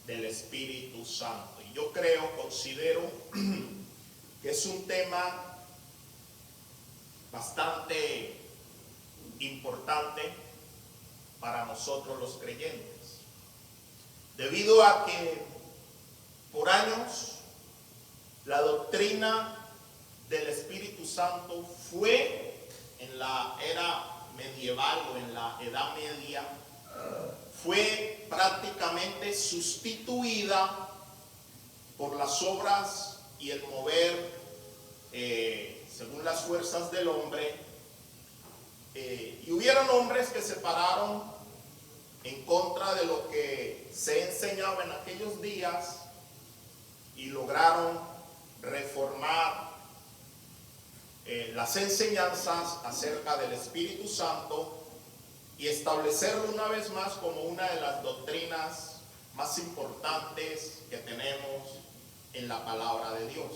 del Espíritu Santo. Y yo considero que es un tema bastante importante para nosotros los creyentes, debido a que por años la doctrina del Espíritu Santo fue en la era medieval o en la Edad Media, fue prácticamente sustituida por las obras y el mover según las fuerzas del hombre, y hubieron hombres que se pararon en contra de lo que se enseñaba en aquellos días y lograron reformar las enseñanzas acerca del Espíritu Santo y establecerlo una vez más como una de las doctrinas más importantes que tenemos en la palabra de Dios.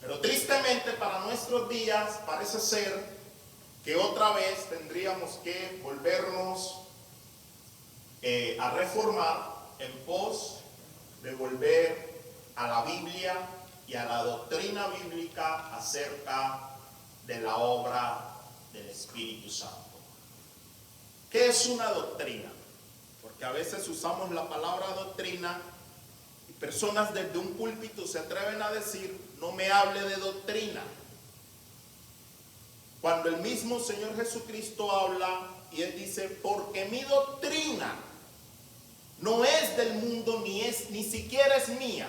Pero tristemente para nuestros días parece ser que otra vez tendríamos que volvernos a reformar en pos de volver a la Biblia y a la doctrina bíblica acerca de la obra del Espíritu Santo. ¿Qué es una doctrina? Porque a veces usamos la palabra doctrina y personas desde un púlpito se atreven a decir: no me hable de doctrina. Cuando el mismo Señor Jesucristo habla y Él dice: porque mi doctrina no es del mundo ni siquiera es mía,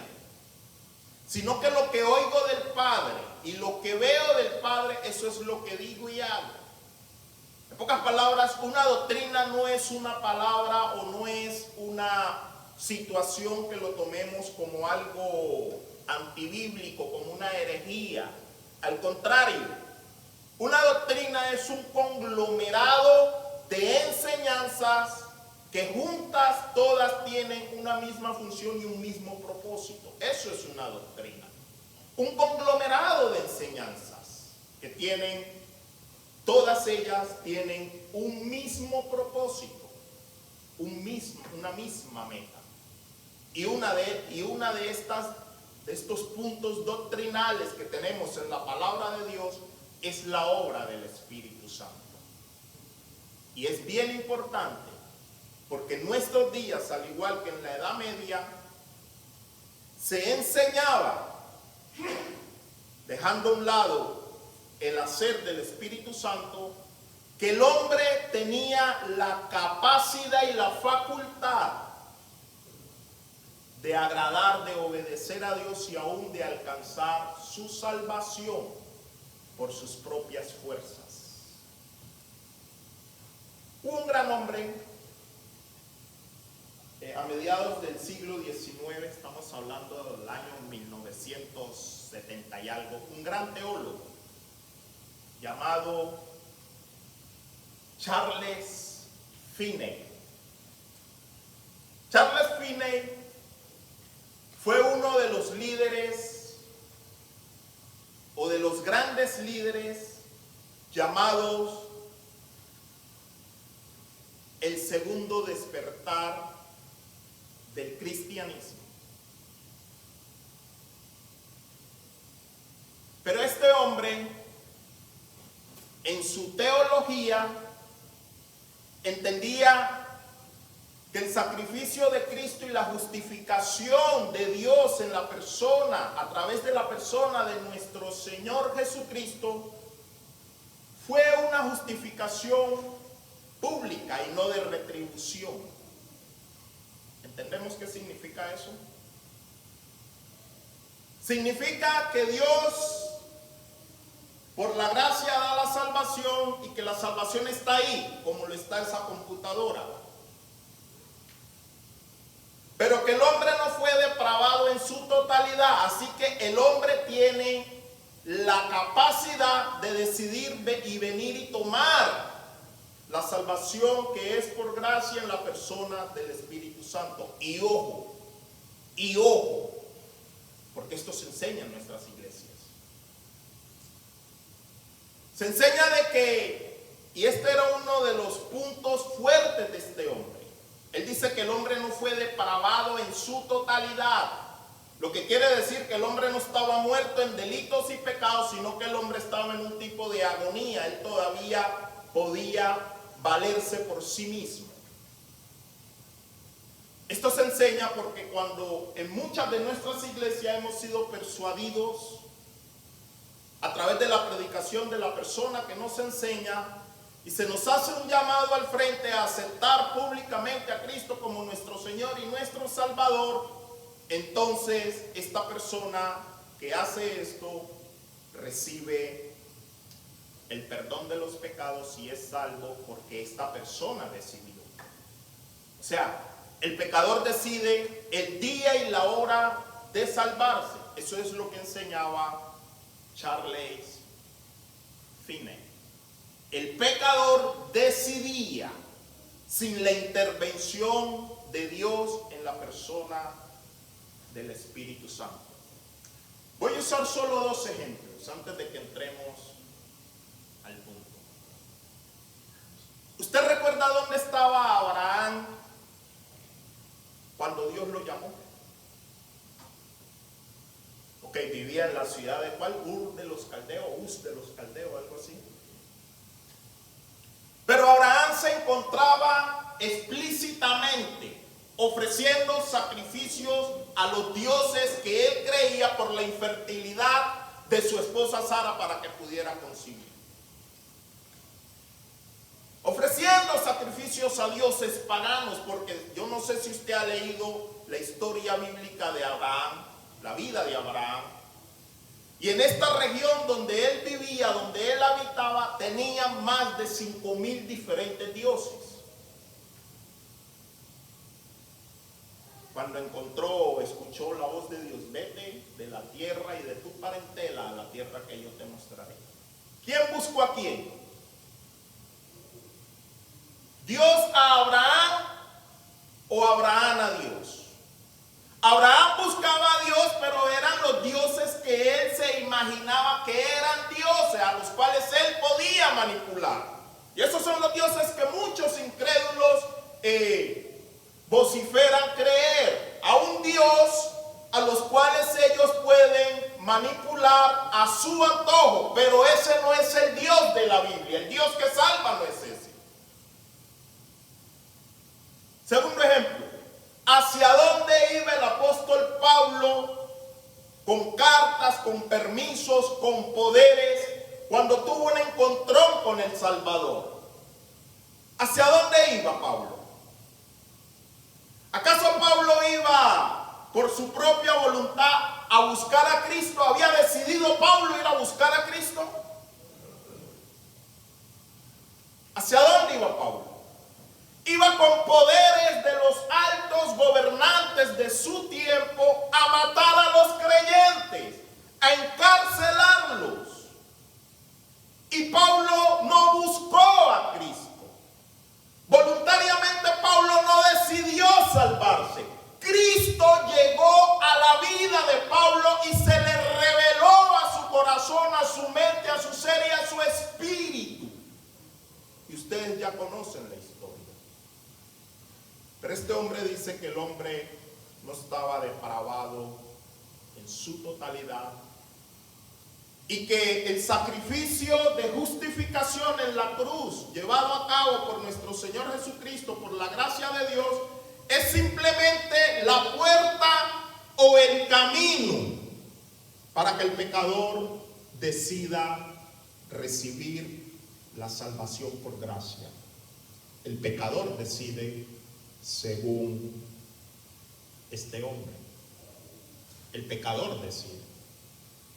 sino que lo que oigo del Padre y lo que veo del Padre, eso es lo que digo y hago. En pocas palabras, una doctrina no es una palabra o no es una situación que lo tomemos como algo antibíblico, como una herejía. Al contrario, una doctrina es un conglomerado de enseñanzas que juntas todas tienen una misma función y un mismo propósito. Eso es una doctrina. Un conglomerado de enseñanzas que todas ellas tienen un mismo propósito, una misma meta. Y una de estos puntos doctrinales que tenemos en la palabra de Dios es la obra del Espíritu Santo. Y es bien importante, porque en nuestros días, al igual que en la Edad Media, se enseñaba, dejando a un lado el hacer del Espíritu Santo, que el hombre tenía la capacidad y la facultad de agradar, de obedecer a Dios y aún de alcanzar su salvación por sus propias fuerzas. Hubo un gran hombre a mediados del siglo XIX, estamos hablando del año 1970 y algo, un gran teólogo llamado Charles Finney. Charles Finney fue uno de los líderes o de los grandes líderes llamados el segundo despertar del cristianismo. Pero este hombre, en su teología, entendía que el sacrificio de Cristo y la justificación de Dios en la persona, a través de la persona de nuestro Señor Jesucristo, fue una justificación pública y no de retribución. ¿Entendemos qué significa eso? Significa que Dios, por la gracia, da la salvación y que la salvación está ahí, como lo está esa computadora. Pero que el hombre no fue depravado en su totalidad, así que el hombre tiene la capacidad de decidir y venir y tomar la salvación que es por gracia en la persona del Espíritu Santo. Y ojo, porque esto se enseña en nuestras iglesias. Se enseña de que, y este era uno de los puntos fuertes de este hombre, Él dice que el hombre no fue depravado en su totalidad. Lo que quiere decir que el hombre no estaba muerto en delitos y pecados, sino que el hombre estaba en un tipo de agonía. Él todavía podía valerse por sí mismo. Esto se enseña porque cuando en muchas de nuestras iglesias hemos sido persuadidos a través de la predicación de la persona que nos enseña, y se nos hace un llamado al frente a aceptar públicamente a Cristo como nuestro Señor y nuestro Salvador, entonces esta persona que hace esto recibe el perdón de los pecados y es salvo porque esta persona decidió. O sea, el pecador decide el día y la hora de salvarse. Eso es lo que enseñaba Charles Finney. El pecador decidía sin la intervención de Dios en la persona del Espíritu Santo. Voy a usar solo 2 ejemplos antes de que entremos al punto. ¿Usted recuerda dónde estaba Abraham cuando Dios lo llamó? Ok, vivía en la ciudad de ¿cuál? Ur de los Caldeos, Uz de los Caldeos, algo así. Pero Abraham se encontraba explícitamente ofreciendo sacrificios a los dioses que él creía por la infertilidad de su esposa Sara para que pudiera concebir. Ofreciendo sacrificios a dioses paganos, porque yo no sé si usted ha leído la historia bíblica de Abraham, la vida de Abraham. Y en esta región donde él vivía, donde él habitaba, tenía más de 5,000 diferentes dioses. Cuando escuchó la voz de Dios, vete de la tierra y de tu parentela a la tierra que yo te mostraré. ¿Quién buscó a quién? ¿Dios a Abraham o Abraham a Dios? Abraham buscaba a Dios, pero eran los dioses que él se imaginaba que eran dioses, a los cuales él podía manipular. Y esos son los dioses que muchos incrédulos vociferan creer. A un Dios a los cuales ellos pueden manipular a su antojo, pero ese no es el Dios de la Biblia. El Dios que salva no es ese. Segundo ejemplo. ¿Hacia dónde iba el apóstol Pablo con cartas, con permisos, con poderes, cuando tuvo un encontrón con el Salvador? ¿Hacia dónde iba Pablo? ¿Acaso Pablo iba por su propia voluntad a buscar a Cristo? ¿Había decidido Pablo ir a buscar a Cristo? ¿Hacia dónde iba Pablo? Iba con poderes de los altos gobernantes de su tiempo a matar a los creyentes, a encarcelarlos. Y Pablo no buscó a Cristo. Voluntariamente Pablo no decidió salvarse. Cristo llegó a la vida de Pablo y se le reveló a su corazón, a su mente, a su ser y a su espíritu. Y ustedes ya conocen la historia. Pero este hombre dice que el hombre no estaba depravado en su totalidad y que el sacrificio de justificación en la cruz llevado a cabo por nuestro Señor Jesucristo por la gracia de Dios es simplemente la puerta o el camino para que el pecador decida recibir la salvación por gracia. El pecador decide según este hombre. El pecador decide.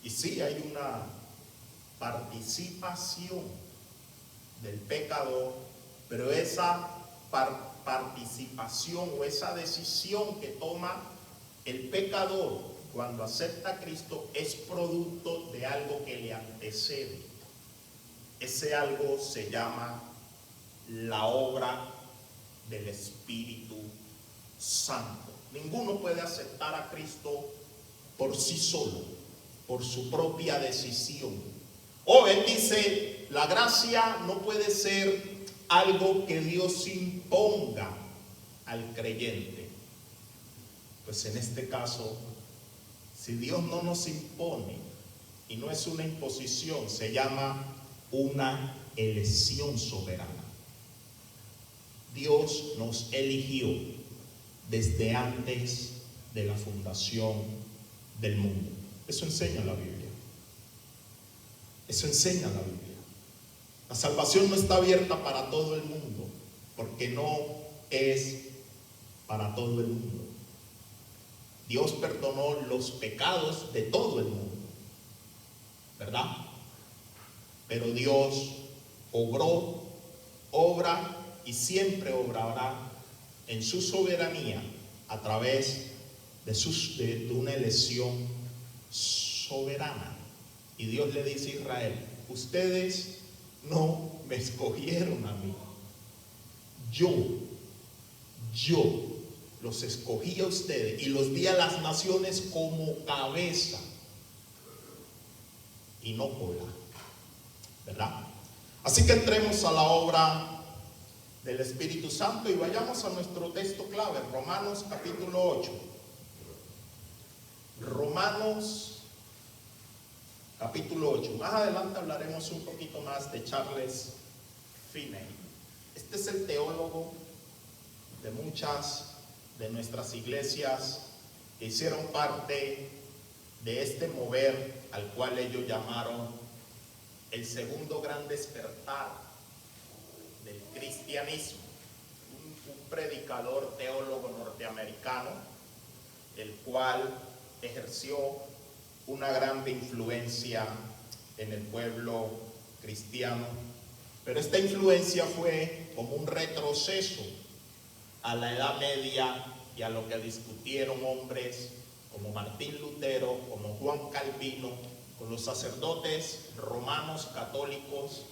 Y sí, hay una participación del pecador, pero esa participación o esa decisión que toma el pecador cuando acepta a Cristo es producto de algo que le antecede. Ese algo se llama la obra del Espíritu Santo. Ninguno puede aceptar a Cristo por sí solo, por su propia decisión. Él dice, la gracia no puede ser algo que Dios imponga. al creyente? Pues en este caso, si Dios no nos impone, y no es una imposición, se llama una elección soberana. Dios nos eligió desde antes de la fundación del mundo. Eso enseña la Biblia. Eso enseña la Biblia. La salvación no está abierta para todo el mundo, porque no es para todo el mundo. Dios perdonó los pecados de todo el mundo, ¿verdad? Pero Dios obró, obra y siempre obrará en su soberanía a través de una elección soberana. Y Dios le dice a Israel: ustedes no me escogieron a mí, yo los escogí a ustedes y los di a las naciones como cabeza y no cola, ¿verdad? Así que entremos a la obra del Espíritu Santo y vayamos a nuestro texto clave, Romanos capítulo 8. Romanos capítulo 8. Más adelante hablaremos un poquito más de Charles Finney. Este es el teólogo de muchas de nuestras iglesias que hicieron parte de este mover al cual ellos llamaron el segundo gran despertar del cristianismo. Un predicador teólogo norteamericano, el cual ejerció una gran influencia en el pueblo cristiano, pero esta influencia fue como un retroceso a la Edad Media y a lo que discutieron hombres como Martín Lutero, como Juan Calvino, con los sacerdotes romanos católicos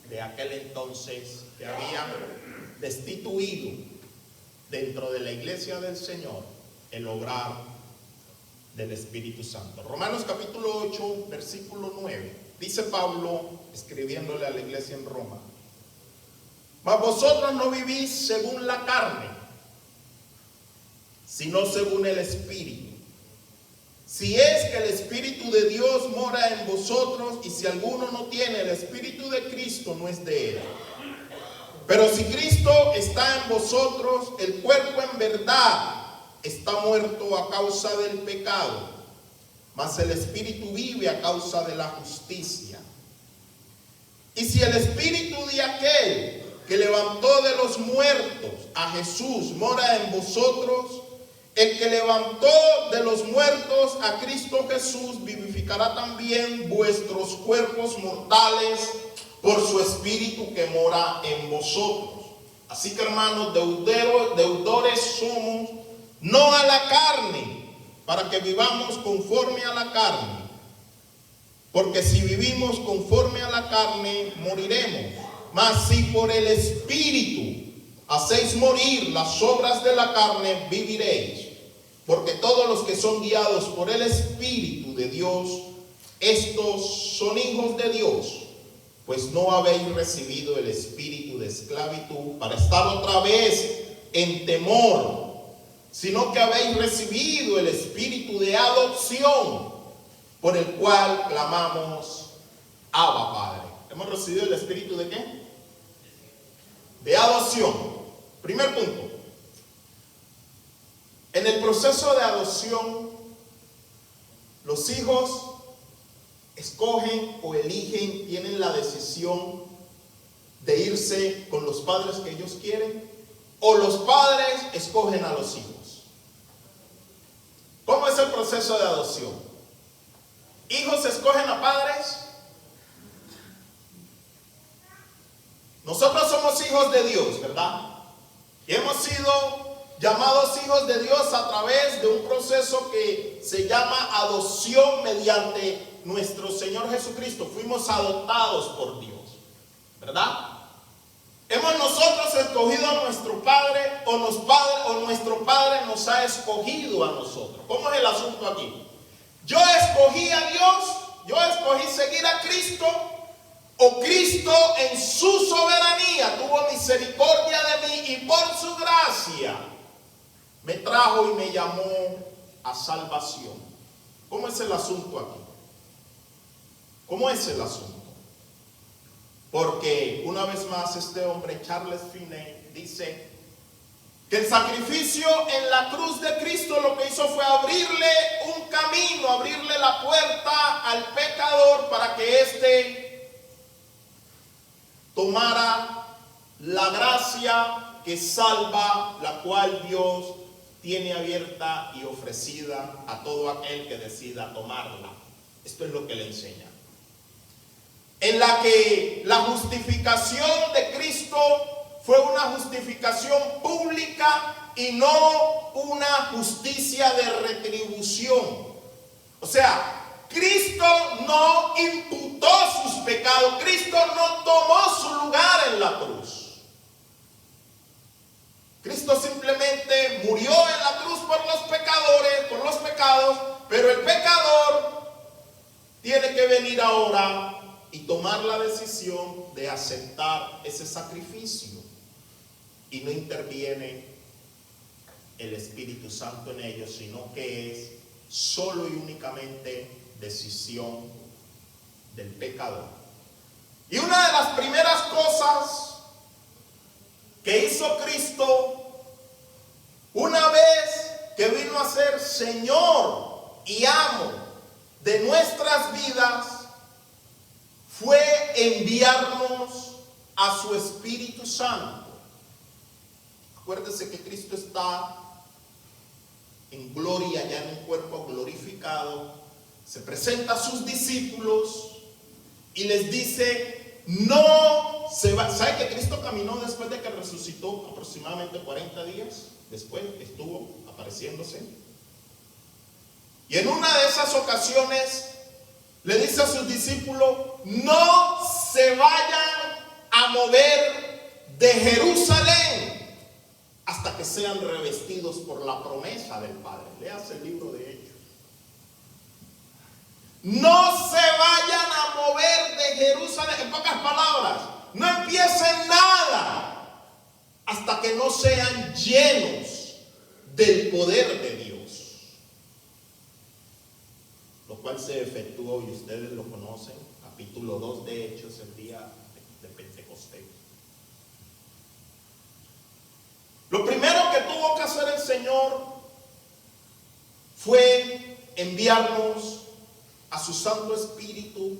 de aquel entonces, que habían destituido dentro de la iglesia del Señor el obrar del Espíritu Santo. Romanos capítulo 8, versículo 9. Dice Pablo, escribiéndole a la iglesia en Roma: mas vosotros no vivís según la carne, sino según el Espíritu. Si es que el Espíritu de Dios mora en vosotros, y si alguno no tiene el Espíritu de Cristo, no es de él. Pero si Cristo está en vosotros, el cuerpo en verdad está muerto a causa del pecado, mas el Espíritu vive a causa de la justicia. Y si el Espíritu de aquel que levantó de los muertos a Jesús mora en vosotros, el que levantó de los muertos a Cristo Jesús vivificará también vuestros cuerpos mortales por su Espíritu que mora en vosotros. Así que, hermanos, deudores somos, no a la carne, para que vivamos conforme a la carne. Porque si vivimos conforme a la carne, moriremos. Mas si por el Espíritu hacéis morir las obras de la carne, viviréis. Porque todos los que son guiados por el Espíritu de Dios, estos son hijos de Dios. Pues no habéis recibido el espíritu de esclavitud para estar otra vez en temor, sino que habéis recibido el espíritu de adopción, por el cual clamamos: Abba, Padre. ¿Hemos recibido el espíritu de qué? De adopción. Primer punto. En el proceso de adopción, los hijos escogen o eligen, tienen la decisión de irse con los padres que ellos quieren, o los padres escogen a los hijos. ¿Cómo es el proceso de adopción? ¿Hijos escogen a padres? Nosotros somos hijos de Dios, ¿verdad? Y hemos sido llamados hijos de Dios a través de un proceso que se llama adopción mediante nuestro Señor Jesucristo. Fuimos adoptados por Dios, ¿verdad? ¿Hemos nosotros escogido a nuestro Padre o nuestro Padre nos ha escogido a nosotros? ¿Cómo es el asunto aquí? ¿Yo escogí a Dios? ¿Yo escogí seguir a Cristo? ¿O Cristo en su soberanía tuvo misericordia de mí y por su gracia me trajo y me llamó a salvación. ¿Cómo es el asunto aquí? ¿Cómo es el asunto? Porque una vez más este hombre, Charles Finney, dice que el sacrificio en la cruz de Cristo lo que hizo fue abrirle un camino, abrirle la puerta al pecador para que éste tomara la gracia que salva, la cual Dios tiene abierta y ofrecida a todo aquel que decida tomarla. Esto es lo que le enseña. En la que la justificación de Cristo fue una justificación pública y no una justicia de retribución. O sea, Cristo no imputó sus pecados, Cristo no tomó su lugar en la cruz. Cristo simplemente murió en la cruz por los pecadores, por los pecados, pero el pecador tiene que venir ahora y tomar la decisión de aceptar ese sacrificio. Y no interviene el Espíritu Santo en ellos, sino que es solo y únicamente decisión del pecador. Y una de las primeras cosas que hizo Cristo, una vez que vino a ser Señor y amo de nuestras vidas, fue enviarnos a su Espíritu Santo. Acuérdese que Cristo está en gloria, ya en un cuerpo glorificado. Se presenta a sus discípulos y les dice, no se va. ¿Sabe que Cristo caminó después de que resucitó aproximadamente 40 días? Después estuvo apareciéndose. Y en una de esas ocasiones le dice a sus discípulos, no se vayan a mover de Jerusalén hasta que sean revestidos por la promesa del Padre. Léase el libro de Hechos. No se vayan a mover de Jerusalén. En pocas palabras, no empiecen nada hasta que no sean llenos del poder de Dios. Lo cual se efectuó, y ustedes lo conocen, capítulo 2 de Hechos, el día de Pentecostés. Lo primero que tuvo que hacer el Señor fue enviarnos a su Santo Espíritu,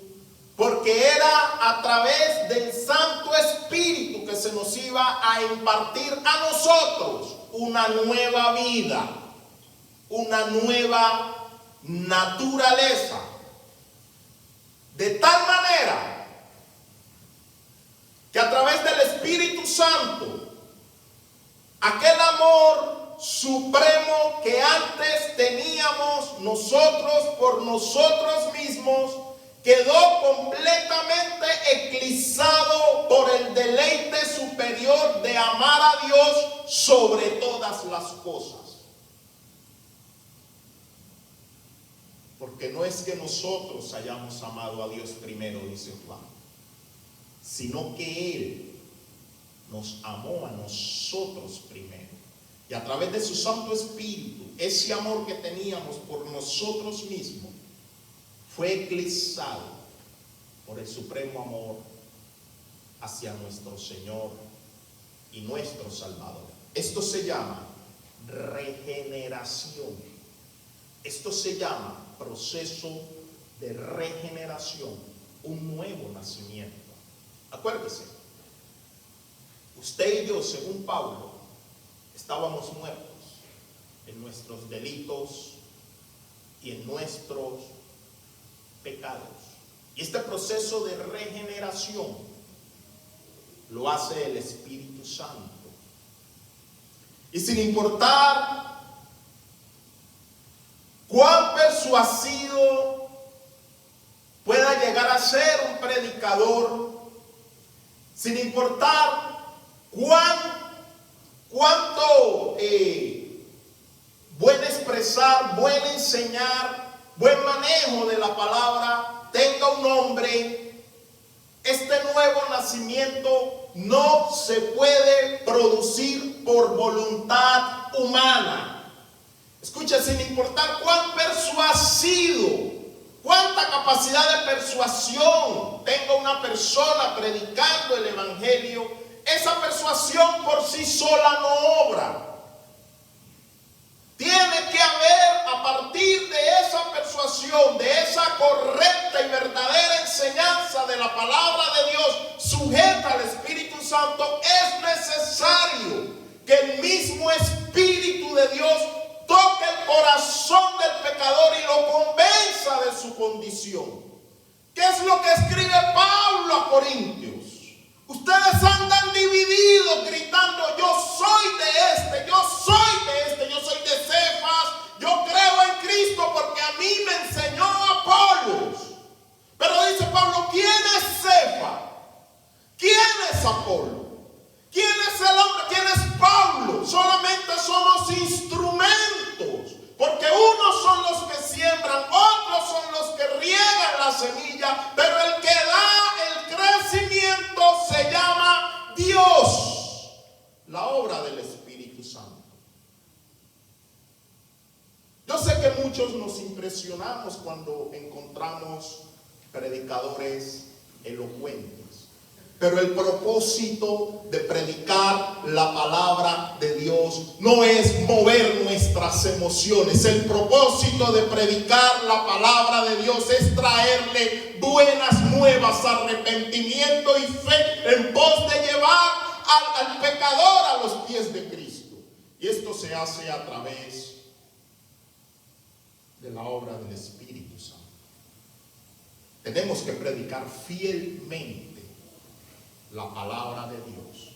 porque era a través del Santo Espíritu que se nos iba a impartir a nosotros una nueva vida, una nueva naturaleza. De tal manera que a través del Espíritu Santo, aquel amor supremo que antes teníamos nosotros por nosotros mismos, quedó completamente eclipsado por el deleite superior de amar a Dios sobre todas las cosas. Porque no es que nosotros hayamos amado a Dios primero, dice Juan, sino que Él nos amó a nosotros primero. Y a través de su Santo Espíritu, ese amor que teníamos por nosotros mismos fue eclipsado por el supremo amor hacia nuestro Señor y nuestro Salvador. Esto se llama regeneración. Esto se llama proceso de regeneración, un nuevo nacimiento. Acuérdese, usted y yo, según Pablo, estábamos muertos en nuestros delitos y en nuestros pecados. Y este proceso de regeneración lo hace el Espíritu Santo. Y sin importar cuán persuasivo pueda llegar a ser un predicador, sin importar cuánto buen expresar, buen enseñar, buen manejo de la palabra tenga un hombre, este nuevo nacimiento no se puede producir por voluntad humana. Escucha, sin importar cuán persuasivo, cuánta capacidad de persuasión tenga una persona predicando el evangelio, esa persuasión por sí sola no obra. Tiene que haber, a partir de esa persuasión, de esa correcta y verdadera enseñanza de la palabra de Dios, sujeta al Espíritu Santo, es necesario que el mismo Espíritu de Dios toque el corazón del pecador y lo convenza de su condición. ¿Qué es lo que escribe Pablo a Corintios? Ustedes andan divididos gritando: yo soy de este, yo soy de este, yo soy de Cefas, yo creo en Cristo porque a mí me enseñó Apolos. Pero dice Pablo: ¿quién es Cefas? ¿Quién es Apolo? ¿Quién es el hombre? ¿Quién es Pablo? Solamente somos instrumentos, porque unos son los que siembran, otros son los que riegan la semilla, pero el que da el crecimiento se llama Dios, la obra del Espíritu Santo. Yo sé que muchos nos impresionamos cuando encontramos predicadores elocuentes, pero el propósito de predicar la palabra de Dios no es mover nuestras emociones. El propósito de predicar la palabra de Dios es traerle buenas nuevas, arrepentimiento y fe en pos de llevar al pecador a los pies de Cristo. Y esto se hace a través de la obra del Espíritu Santo. Tenemos que predicar fielmente la palabra de Dios,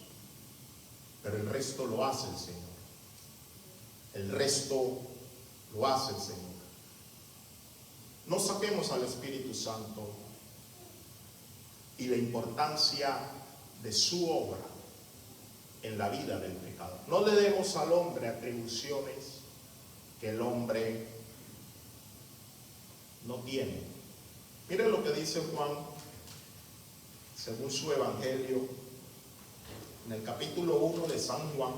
pero el resto lo hace el Señor. El resto lo hace el Señor. No saquemos al Espíritu Santo y la importancia de su obra en la vida del pecador. No le demos al hombre atribuciones que el hombre no tiene. Miren lo que dice Juan según su evangelio, en el capítulo 1 de San Juan,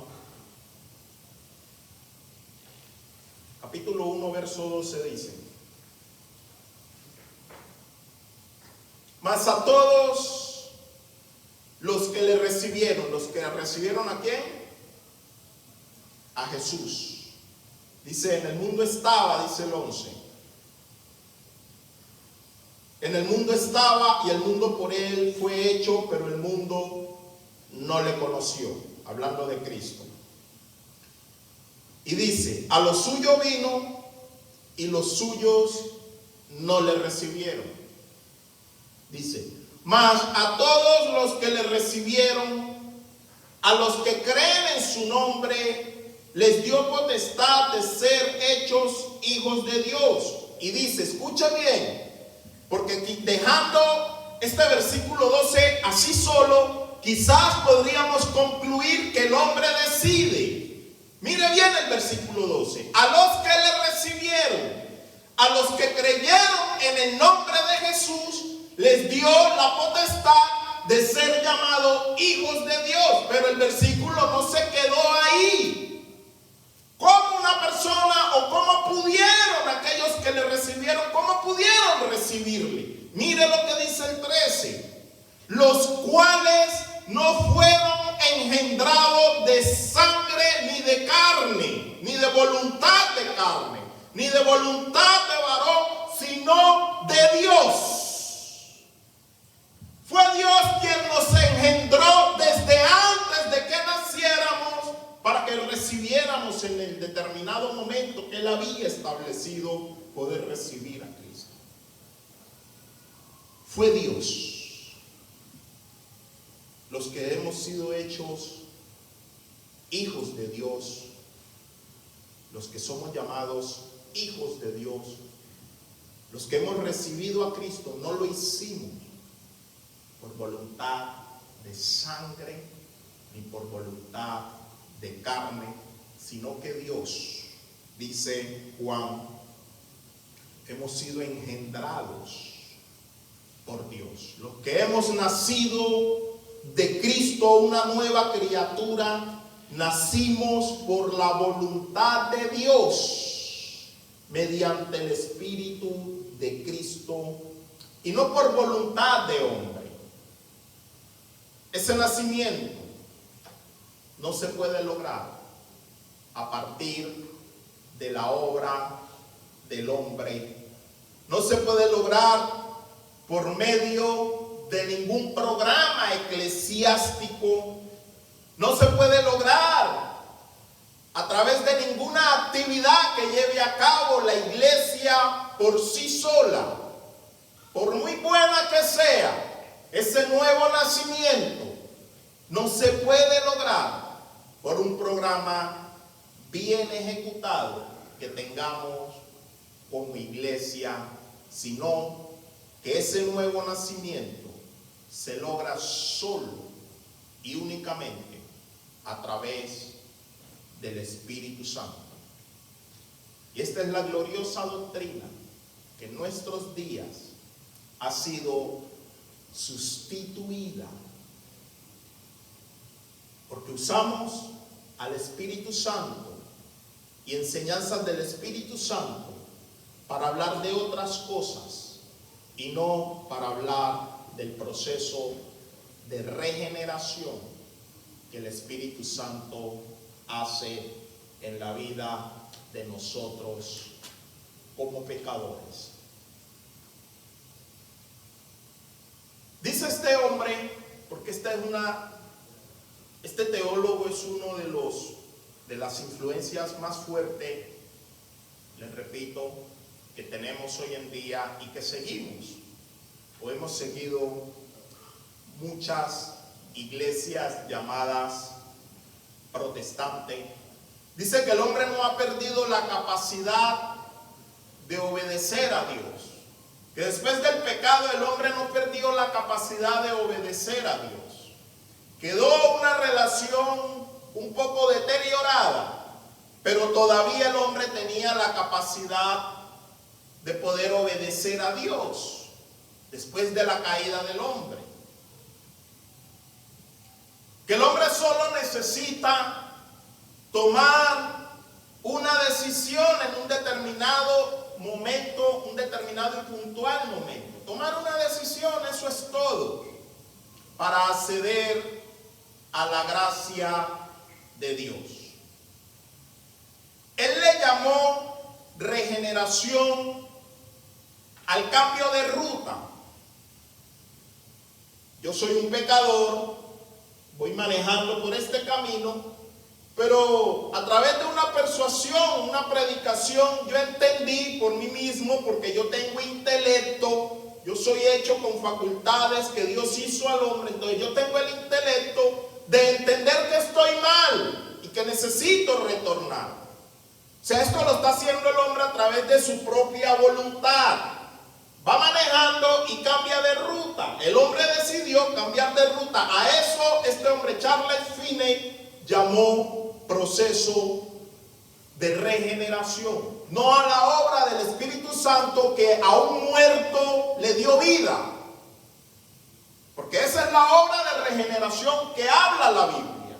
capítulo 1, verso 12 dice: mas a todos los que le recibieron, ¿a quién? A Jesús. Dice: en el mundo estaba, dice el 11. En el mundo estaba y el mundo por él fue hecho, pero el mundo no le conoció. Hablando de Cristo. Y dice: a lo suyo vino y los suyos no le recibieron. Dice: mas a todos los que le recibieron, a los que creen en su nombre, les dio potestad de ser hechos hijos de Dios. Y dice, escucha bien, porque dejando este versículo 12 así solo, quizás podríamos concluir que el hombre decide. Mire bien el versículo 12. A los que le recibieron, a los que creyeron en el nombre de Jesús, les dio la potestad de ser llamados hijos de Dios. Pero el versículo no se quedó ahí. ¿Cómo una persona o cómo pudieron aquellos que le recibieron, cómo pudieron recibirle? Mire lo que dice el 13. Los cuales no fueron engendrados de sangre ni de carne, ni de voluntad de carne, ni de voluntad de varón, sino de Dios. Fue Dios quien nos engendró desde antes de que naciéramos, para que recibiéramos en el determinado momento que Él había establecido poder recibir a Cristo. Fue Dios. Los que hemos sido hechos hijos de Dios, los que somos llamados hijos de Dios, los que hemos recibido a Cristo, no lo hicimos por voluntad de sangre ni por voluntad de carne, sino que Dios, dice Juan, hemos sido engendrados por Dios. Los que hemos nacido de Cristo, una nueva criatura, nacimos por la voluntad de Dios. mediante el Espíritu de Cristo y no por voluntad de hombre. Ese nacimiento no se puede lograr a partir de la obra del hombre. No se puede lograr por medio de ningún programa eclesiástico. No se puede lograr a través de ninguna actividad que lleve a cabo la iglesia por sí sola. Por muy buena que sea, ese nuevo nacimiento no se puede lograr por un programa bien ejecutado que tengamos como iglesia, sino que ese nuevo nacimiento se logra solo y únicamente a través del Espíritu Santo. Y esta es la gloriosa doctrina que en nuestros días ha sido sustituida, porque usamos al Espíritu Santo y enseñanzas del Espíritu Santo para hablar de otras cosas y no para hablar del proceso de regeneración que el Espíritu Santo hace en la vida de nosotros como pecadores. Dice este hombre, porque este teólogo es uno de las influencias más fuertes, les repito, que tenemos hoy en día y que seguimos, o hemos seguido muchas iglesias llamadas protestantes. Dice que el hombre no ha perdido la capacidad de obedecer a Dios, que después del pecado el hombre no perdió la capacidad de obedecer a Dios. Quedó una relación un poco deteriorada, pero todavía el hombre tenía la capacidad de poder obedecer a Dios después de la caída del hombre. Que el hombre solo necesita tomar una decisión en un determinado momento, un determinado y puntual momento. Tomar una decisión, eso es todo, para acceder a la gracia de Dios. Él le llamó regeneración al cambio de ruta. Yo soy un pecador, voy manejando por este camino, pero a través de una persuasión, una predicación, yo entendí por mí mismo, porque yo tengo intelecto, yo soy hecho con facultades que Dios hizo al hombre, entonces yo tengo el intelecto de entender que estoy mal y que necesito retornar. O sea, esto lo está haciendo el hombre a través de su propia voluntad. Va manejando y cambia de ruta. El hombre decidió cambiar de ruta. A eso este hombre, Charles Finney, llamó proceso de regeneración. No a la obra del Espíritu Santo que a un muerto le dio vida. Porque esa es la obra de regeneración que habla la Biblia.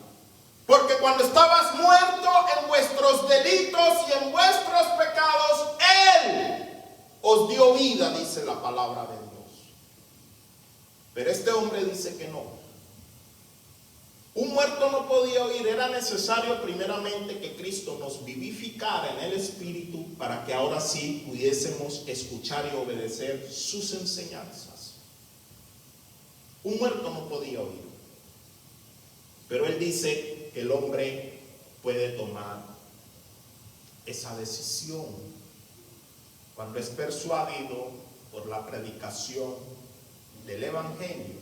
Porque cuando estabas muerto en vuestros delitos y en vuestros pecados, Él os dio vida, dice la palabra de Dios. Pero este hombre dice que no. Un muerto no podía oír, era necesario primeramente que Cristo nos vivificara en el Espíritu para que ahora sí pudiésemos escuchar y obedecer sus enseñanzas. Un muerto no podía oír. Pero él dice que el hombre puede tomar esa decisión cuando es persuadido por la predicación del Evangelio.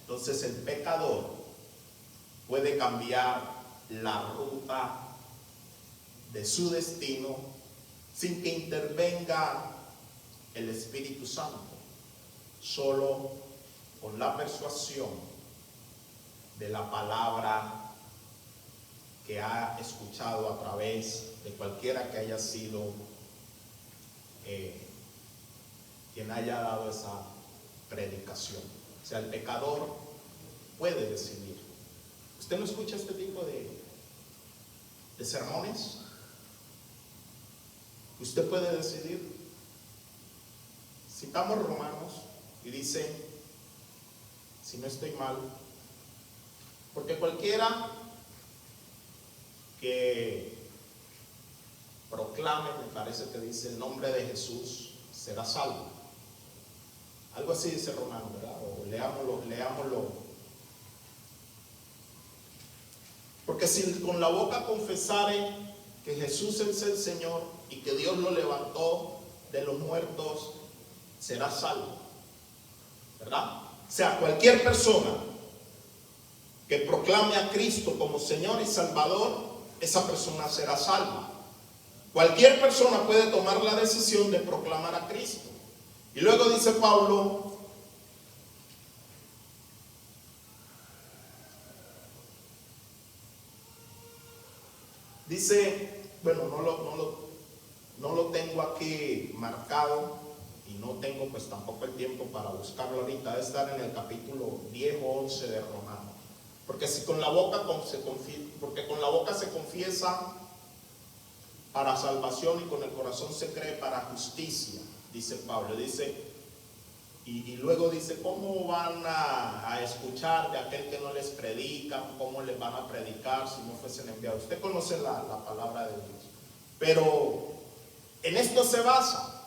Entonces el pecador puede cambiar la ruta de su destino sin que intervenga el Espíritu Santo, solo con la persuasión de la palabra que ha escuchado a través de cualquiera que haya sido quien haya dado esa predicación. O sea, el pecador puede decidir. ¿Usted no escucha este tipo de sermones? Usted puede decidir. Citamos Romanos y dice, si no estoy mal, porque cualquiera que proclame, me parece que dice el nombre de Jesús, será salvo. Algo así dice Romanos, ¿verdad? O leámoslo. Porque si con la boca confesare que Jesús es el Señor y que Dios lo levantó de los muertos, será salvo, ¿verdad? O sea, cualquier persona que proclame a Cristo como Señor y Salvador, esa persona será salva. Cualquier persona puede tomar la decisión de proclamar a Cristo. Y luego dice Pablo, dice, bueno, no lo tengo aquí marcado y no tengo pues tampoco el tiempo para buscarlo ahorita. Debe estar en el capítulo 10 o 11 de Romanos. Porque si con la boca se confiesa para salvación y con el corazón se cree para justicia, dice Pablo. Dice, y luego dice, ¿cómo van a escuchar de aquel que no les predica? ¿Cómo les van a predicar si no fuesen enviados? Usted conoce la palabra de Dios. Pero en esto se basa,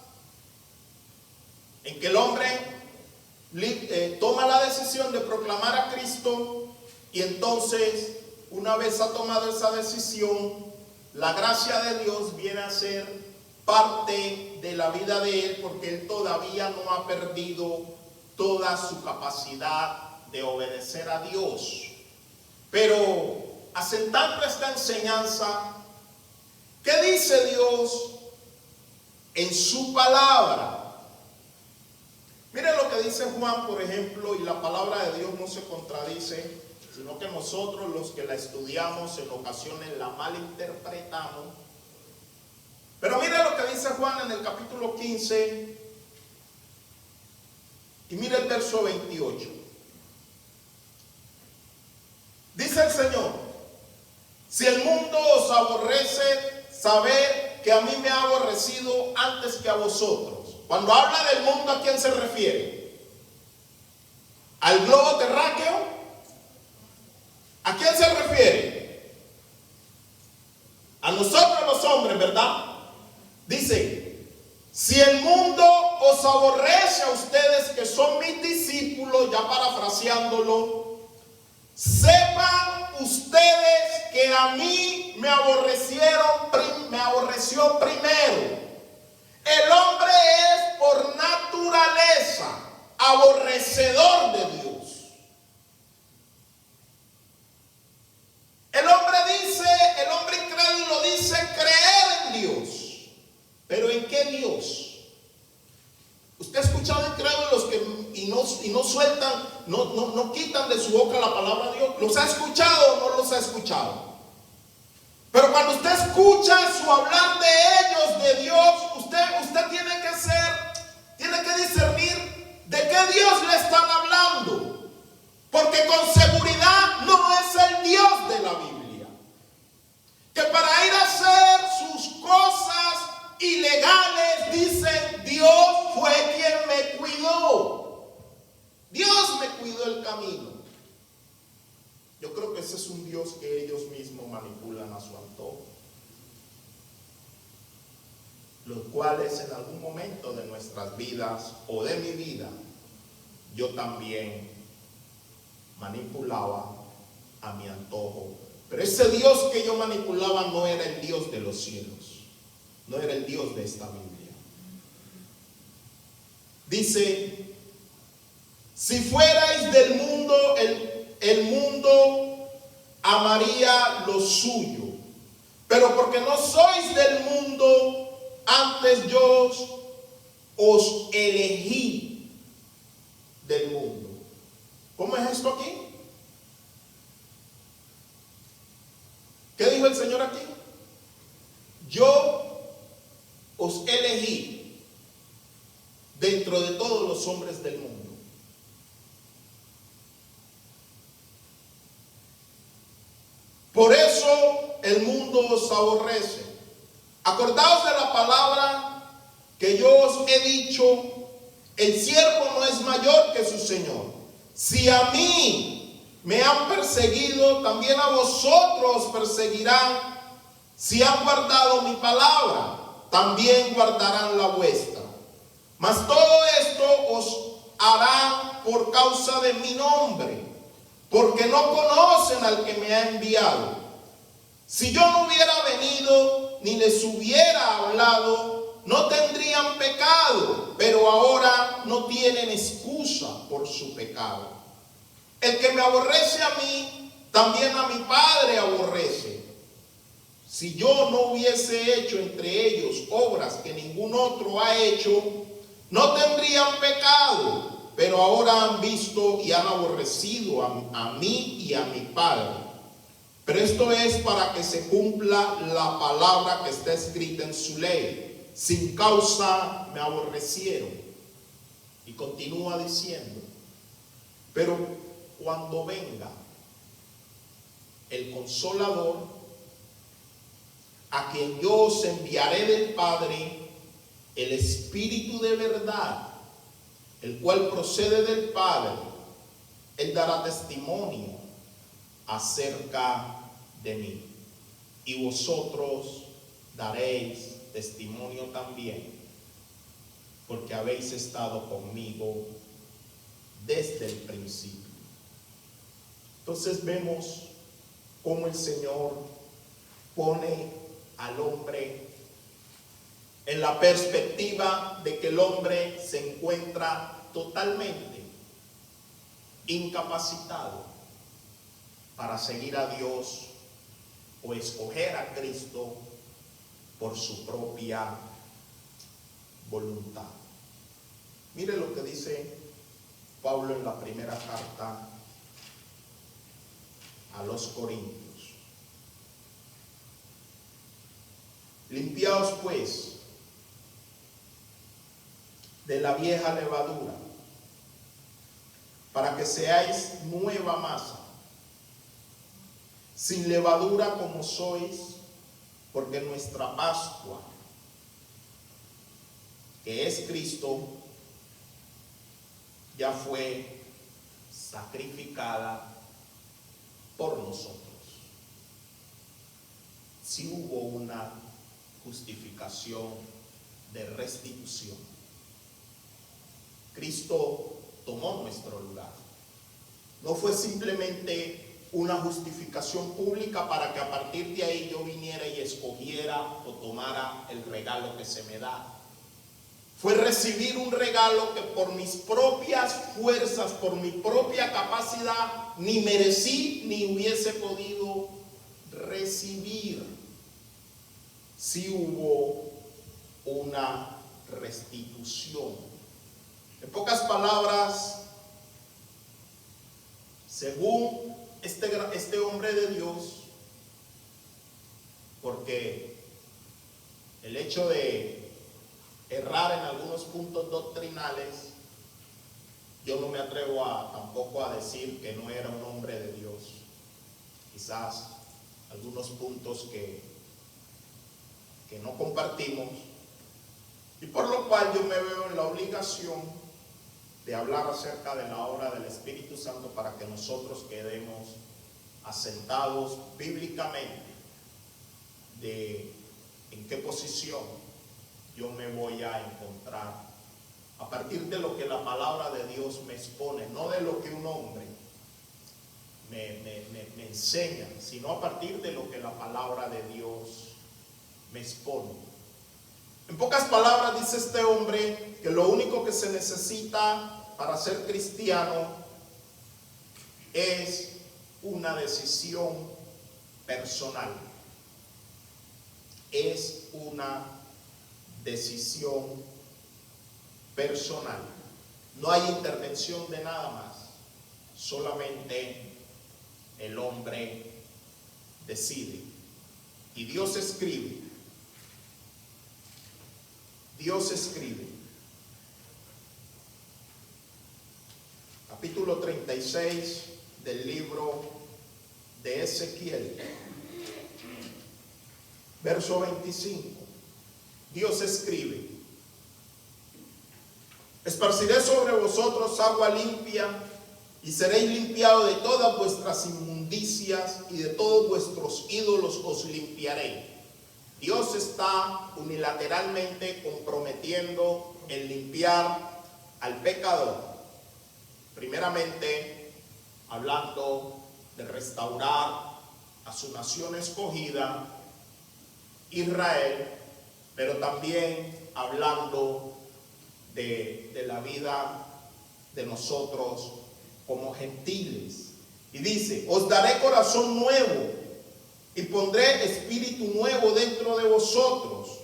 en que el hombre toma la decisión de proclamar a Cristo y entonces, una vez ha tomado esa decisión, la gracia de Dios viene a ser parte de la vida de él, porque él todavía no ha perdido toda su capacidad de obedecer a Dios. Pero asentando esta enseñanza, ¿qué dice Dios en su palabra? Miren lo que dice Juan, por ejemplo, y la palabra de Dios no se contradice, sino que nosotros los que la estudiamos en ocasiones la malinterpretamos. Pero mire lo que dice Juan en el capítulo 15 y mire el verso 28. Dice el Señor, si el mundo os aborrece, sabed que a mí me ha aborrecido antes que a vosotros. Cuando habla del mundo, ¿a quién se refiere? ¿Al globo terráqueo? ¿A quién se refiere? A nosotros los hombres, ¿verdad? Dice, si el mundo os aborrece a ustedes que son mis discípulos, ya parafraseándolo, sepan ustedes que a mí me aborreció primero. El hombre es por naturaleza aborrecedor de Dios. El hombre incrédulo dice creer en Dios. ¿Pero en qué Dios? Usted ha escuchado incrédulos y no sueltan, no quitan de su boca la palabra de Dios. ¿Los ha escuchado o no los ha escuchado? Pero cuando usted escucha su hablar de ellos, de Dios, usted tiene que discernir de qué Dios le están hablando. Porque con seguridad no es el Dios de la Biblia. Que para ir a hacer sus cosas ilegales, dicen, Dios fue quien me cuidó. Dios me cuidó el camino. Yo creo que ese es un Dios que ellos mismos manipulan a su antojo, los cuales en algún momento de nuestras vidas o de mi vida, yo también manipulaba a mi antojo. Pero ese Dios que yo manipulaba no era el Dios de los cielos, no era el Dios de esta Biblia. Dice, si fuerais del mundo, el mundo amaría lo suyo, pero porque no sois del mundo, antes yo os elegí del mundo. ¿Cómo es esto aquí? ¿Qué dijo el Señor aquí? Yo os elegí dentro de todos los hombres del mundo. Por eso el mundo os aborrece. Acordaos de la palabra que yo os he dicho, el siervo no es mayor que su Señor. Si a mí me han perseguido, también a vosotros perseguirán. Si han guardado mi palabra, también guardarán la vuestra. Mas todo esto os harán por causa de mi nombre, porque no conocen al que me ha enviado. Si yo no hubiera venido ni les hubiera hablado, no tendrían pecado, pero ahora no tienen excusa por su pecado. El que me aborrece a mí, también a mi Padre aborrece. Si yo no hubiese hecho entre ellos obras que ningún otro ha hecho, no tendrían pecado, pero ahora han visto y han aborrecido a mí y a mi Padre. Pero esto es para que se cumpla la palabra que está escrita en su ley. Sin causa me aborrecieron. Y continúa diciendo, pero cuando venga el Consolador, a quien yo os enviaré del Padre, el Espíritu de verdad, el cual procede del Padre, él dará testimonio acerca de mí. Y vosotros daréis testimonio también, porque habéis estado conmigo desde el principio. Entonces vemos cómo el Señor pone al hombre en la perspectiva de que el hombre se encuentra totalmente incapacitado para seguir a Dios o escoger a Cristo por su propia voluntad. Mire lo que dice Pablo en la primera carta a los Corintios. Limpiaos pues de la vieja levadura, para que seáis nueva masa, sin levadura como sois, porque nuestra Pascua, que es Cristo, ya fue sacrificada por nosotros. Si hubo una justificación de restitución. Cristo tomó nuestro lugar. No fue simplemente una justificación pública para que a partir de ahí yo viniera y escogiera o tomara el regalo que se me da. Fue recibir un regalo que por mis propias fuerzas, por mi propia capacidad, ni merecí ni hubiese podido recibir. Si hubo una restitución. En pocas palabras, según este hombre de Dios, porque el hecho de errar en algunos puntos doctrinales, yo no me atrevo tampoco a decir que no era un hombre de Dios. Quizás algunos puntos que no compartimos, y por lo cual yo me veo en la obligación de hablar acerca de la obra del Espíritu Santo para que nosotros quedemos asentados bíblicamente de en qué posición yo me voy a encontrar a partir de lo que la palabra de Dios me expone, no de lo que un hombre me enseña, sino a partir de lo que la palabra de Dios me expone. En pocas palabras dice este hombre que lo único que se necesita para ser cristiano es una decisión personal. Es una decisión personal. No hay intervención de nada más. Solamente el hombre decide. Y Dios escribe. Dios escribe. Capítulo 36 del libro de Ezequiel. Verso 25. Dios escribe: esparciré sobre vosotros agua limpia, y seréis limpiados de todas vuestras inmundicias, y de todos vuestros ídolos os limpiaré. Dios está unilateralmente comprometiendo el limpiar al pecador. Primeramente, hablando de restaurar a su nación escogida, Israel, pero también hablando de la vida de nosotros como gentiles. Y dice: os daré corazón nuevo y pondré espíritu nuevo dentro de vosotros,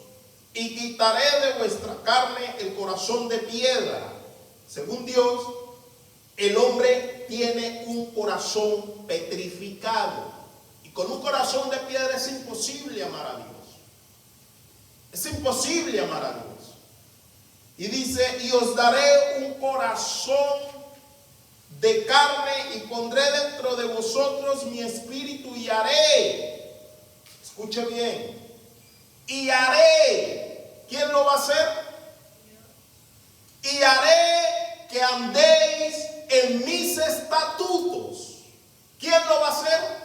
y quitaré de vuestra carne el corazón de piedra. Según Dios, el hombre tiene un corazón petrificado, y con un corazón de piedra es imposible amar a Dios. Es imposible amar a Dios. Y dice: y os daré un corazón de carne, y pondré dentro de vosotros mi espíritu, y haré, escuche bien, y haré, ¿quién lo va a hacer? Y haré que andéis en mis estatutos. ¿Quién lo va a hacer?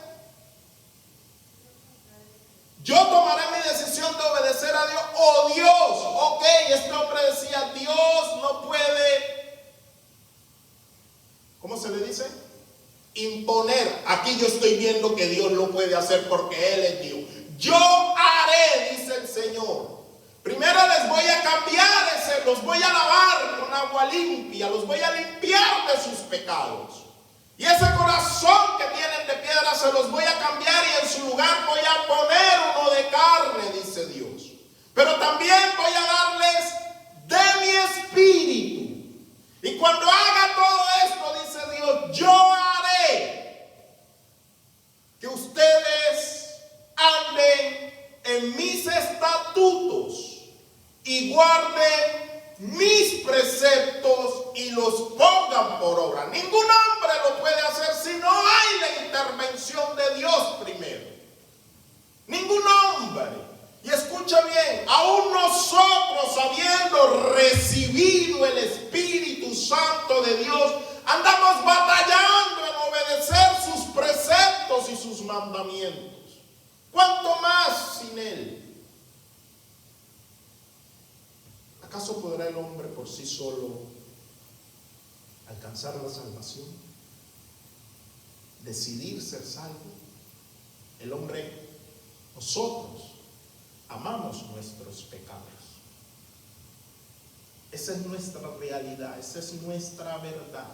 Yo tomaré mi decisión de obedecer a Dios. ¡Oh Dios! Ok, este hombre decía: Dios no puede, ¿cómo se le dice? Imponer. Aquí yo estoy viendo que Dios lo puede hacer porque Él es Dios. Yo haré, dice el Señor. Primero les voy a cambiar los voy a lavar con agua limpia, los voy a limpiar de sus pecados. Y ese corazón que tienen de piedra se los voy a cambiar, y en su lugar voy a poner uno de carne, dice Dios. Pero también voy a darles de mi espíritu. Y cuando haga todo esto, dice Dios, yo haré que ustedes anden en mis estatutos y guarden mis preceptos y los pongan por obra. Ningún hombre lo puede hacer si no hay la intervención de Dios primero. Ningún hombre. Y escucha bien, aún nosotros, habiendo recibido el Espíritu Santo de Dios, andamos batallando en obedecer sus preceptos y sus mandamientos. ¿Cuánto más sin Él? ¿Acaso podrá el hombre por sí solo alcanzar la salvación? ¿Decidir ser salvo? El hombre, nosotros, amamos nuestros pecados. Esa es nuestra realidad, esa es nuestra verdad.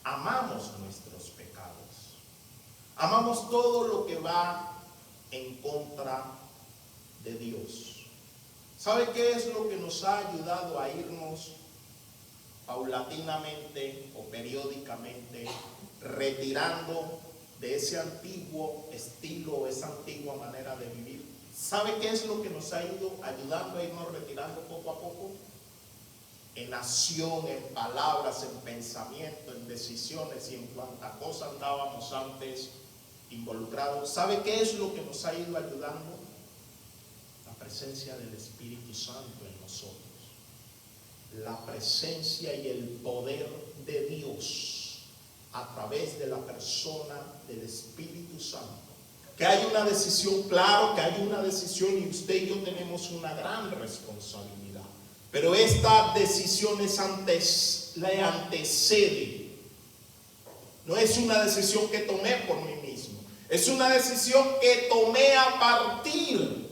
Amamos nuestros pecados. Amamos todo lo que va en contra de Dios. ¿Sabe qué es lo que nos ha ayudado a irnos paulatinamente o periódicamente retirando de ese antiguo estilo, esa antigua manera de vivir? ¿Sabe qué es lo que nos ha ido ayudando a irnos retirando poco a poco? En acción, en palabras, en pensamiento, en decisiones y en cuanta cosa andábamos antes involucrados. ¿Sabe qué es lo que nos ha ido ayudando? La presencia del Espíritu Santo en nosotros. La presencia y el poder de Dios a través de la persona del Espíritu Santo. Que hay una decisión, claro que hay una decisión, y usted y yo tenemos una gran responsabilidad. Pero esta decisión le antecede. No es una decisión que tomé por mí mismo. Es una decisión que tomé a partir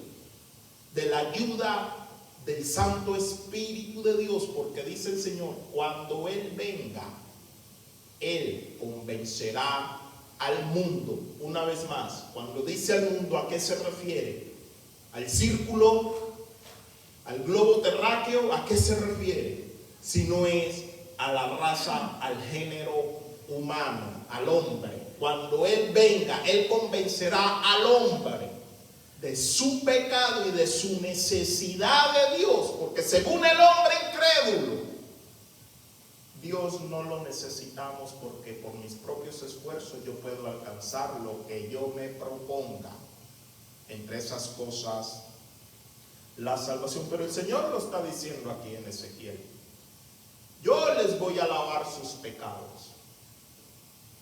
de la ayuda del Santo Espíritu de Dios. Porque dice el Señor, cuando Él venga, Él convencerá al mundo. Una vez más, cuando dice al mundo, ¿a qué se refiere? ¿Al círculo? ¿Al globo terráqueo? ¿A qué se refiere? Si no es a la raza, al género humano, al hombre. Cuando Él venga, Él convencerá al hombre de su pecado y de su necesidad de Dios. Porque según el hombre incrédulo, Dios no lo necesitamos, porque por mis propios esfuerzos yo puedo alcanzar lo que yo me proponga. Entre esas cosas, la salvación. Pero el Señor lo está diciendo aquí en Ezequiel. Yo les voy a lavar sus pecados.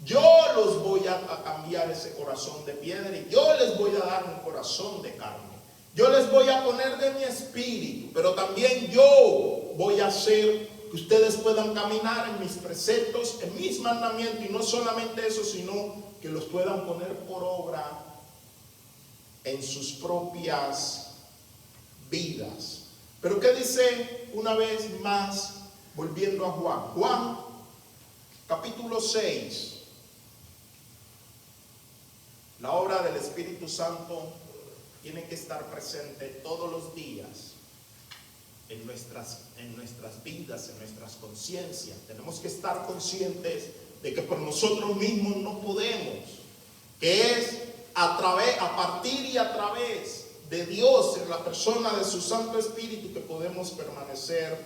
Yo los voy a cambiar ese corazón de piedra y yo les voy a dar un corazón de carne. Yo les voy a poner de mi espíritu, pero también yo voy a hacer que ustedes puedan caminar en mis preceptos, en mis mandamientos, y no solamente eso, sino que los puedan poner por obra en sus propias vidas. Pero ¿qué dice una vez más, volviendo a Juan? Juan, capítulo 6. La obra del Espíritu Santo tiene que estar presente todos los días en nuestras vidas, en nuestras conciencias. Tenemos que estar conscientes de que por nosotros mismos no podemos, que es a partir y a través de Dios en la persona de su Santo Espíritu que podemos permanecer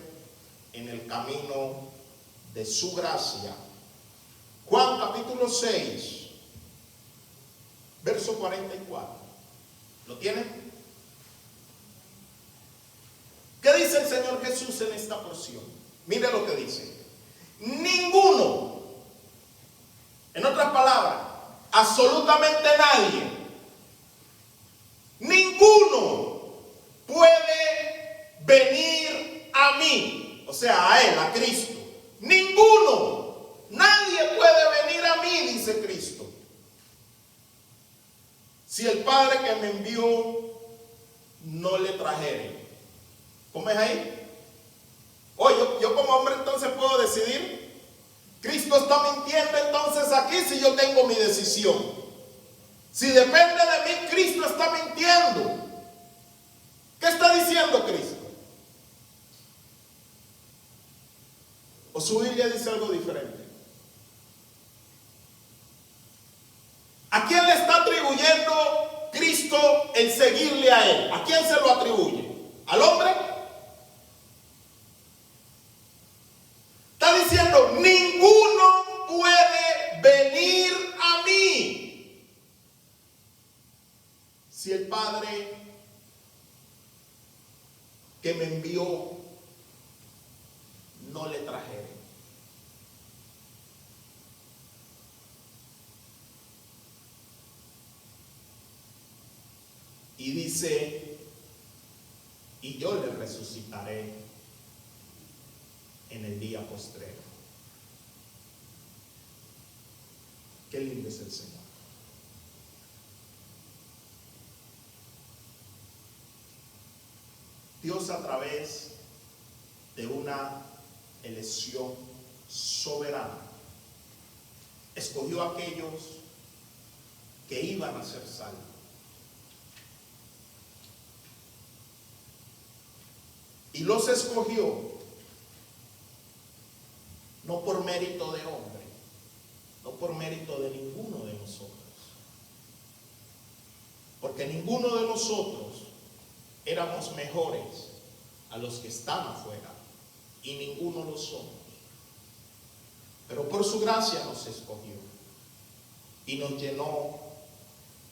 en el camino de su gracia. Juan capítulo 6, verso 44. ¿Lo tienen? ¿Qué dice el Señor Jesús en esta porción? Mire lo que dice. Ninguno, en otras palabras, absolutamente nadie, ninguno puede venir a mí, o sea, a Él, a Cristo. Ninguno, nadie puede venir a mí, dice Cristo, si el Padre que me envió no le trajere. ¿Cómo es ahí? Oye, yo como hombre entonces puedo decidir. Cristo está mintiendo entonces aquí si yo tengo mi decisión. Si depende de mí, Cristo está mintiendo. ¿Qué está diciendo Cristo? ¿O su Biblia dice algo diferente? ¿A quién le está atribuyendo Cristo el seguirle a Él? ¿A quién se lo atribuye? ¿Al hombre? Está diciendo, ninguno puede venir a mí si el Padre que me envió no le trajere. Y dice, y yo le resucitaré en el día postrero. Qué lindo es el Señor. Dios, a través de una elección soberana, escogió a aquellos que iban a ser salvos. Y los escogió no por mérito de hombre, no por mérito de ninguno de nosotros, porque ninguno de nosotros éramos mejores a los que están afuera, y ninguno lo somos. Pero por su gracia nos escogió y nos llenó